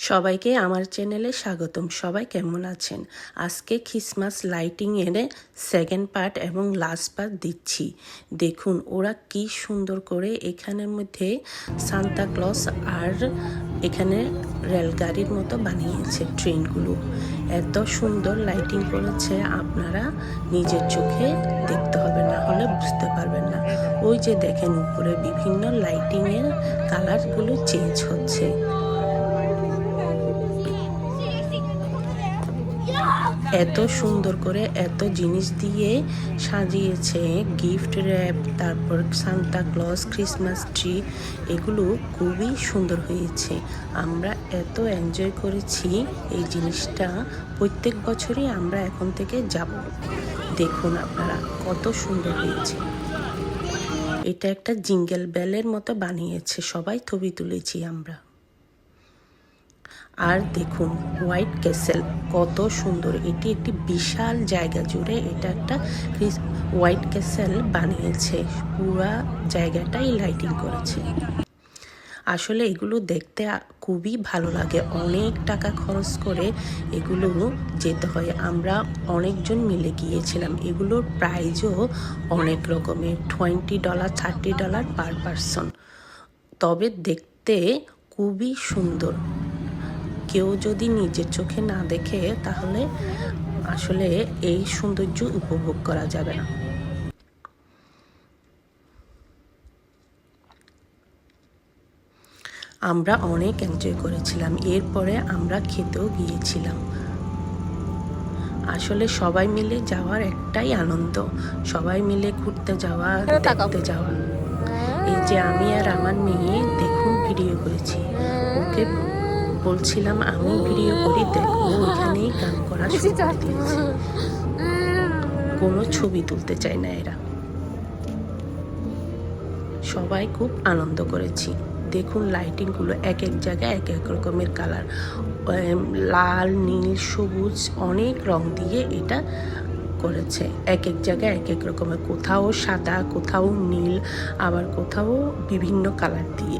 সবাইকে আমার চ্যানেলে স্বাগতম। সবাই কেমন আছেন? আজকে ক্রিসমাস লাইটিং এর সেকেন্ড পার্ট এবং লাস্ট পার্ট দিচ্ছি। দেখুন ওরা কি সুন্দর করে এখানের মধ্যে সান্তা ক্লজ আর এখানে রেলগাড়ির মতো বানিয়েছে ট্রেনগুলো। এত সুন্দর লাইটিং করেছে, আপনারা নিজের চোখে দেখতে হবে, না হলে বুঝতে পারবেন না। ওই যে দেখেন উপরে বিভিন্ন লাইটিংয়ের কালারগুলো চেঞ্জ হচ্ছে। এত সুন্দর করে এত জিনিস দিয়ে সাজিয়েছে, গিফট র্যাপ, তারপর সান্তা ক্লজ, ক্রিসমাস ট্রি, এগুলো খুবই সুন্দর হয়েছে। আমরা এত এনজয় করেছি এই জিনিসটা। প্রত্যেক বছরই আমরা এখন থেকে যাব। দেখুন আপনারা কত সুন্দর হয়েছে। এটা একটা জিঙ্গেল বেলের মতো বানিয়েছে, সবাই ছবি তুলেছি আমরা। আর দেখুন হোয়াইট ক্যাসেল কত সুন্দর, এটি একটি বিশাল জায়গা জুড়ে এটা একটা হোয়াইট ক্যাসেল বানিয়েছে, পুরা জায়গাটাই লাইটিং করেছে। আসলে এগুলো দেখতে খুবই ভালো লাগে, অনেক টাকা খরচ করে এগুলো যেতে হয়। আমরা অনেকজন মিলে গিয়েছিলাম। এগুলোর প্রাইজও অনেক রকমের, $20, $30 পার পারসন। তবে দেখতে খুবই সুন্দর। কেউ যদি নিজের চোখে না দেখে তাহলে আসলে এই সৌন্দর্য উপভোগ করা যাবে না। আমরা অনেক এনজয় করেছিলাম। এরপরে আমরা খেতেও গিয়েছিলাম। আসলে সবাই মিলে যাওয়ার একটাই আনন্দ, সবাই মিলে ঘুরতে যাওয়া, দেখতে যাওয়া। এই যে আমি আর আমার মেয়ে দেখুন ভিডিও করেছি, ওকে বলছিলাম আমি ভিডিও করি, দেখো ওইখানেই গান করা শুরু করে দিয়েছে। কোনো ছবি তুলতে চায় না এরা। সবাই খুব আনন্দ করেছি। দেখুন লাইটিংগুলো এক এক জায়গায় এক এক রকমের কালার, লাল, নীল, সবুজ, অনেক রং দিয়ে এটা করেছে। এক এক জায়গায় এক এক রকমের, কোথাও সাদা, কোথাও নীল, আবার কোথাও বিভিন্ন কালার দিয়ে।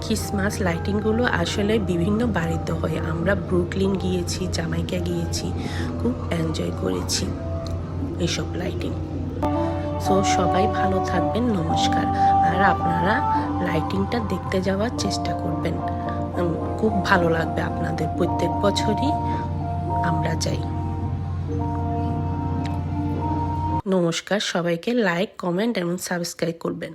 ক্রিসমাস লাইটিংগুলো আসলে বিভিন্ন বাড়িতে হয়। আমরা ব্রুকলিন গিয়েছি, জামাইকা গিয়েছি, খুব এনজয় করেছি এইসব লাইটিং। সো সবাই ভালো থাকবেন, নমস্কার। আর আপনারা লাইটিংটা দেখতে যাওয়ার চেষ্টা করবেন, খুব ভালো লাগবে আপনাদের। প্রত্যেক বছরই আমরা যাই। নমস্কার, সবাইকে লাইক, কমেন্ট এবং সাবস্ক্রাইব করবেন।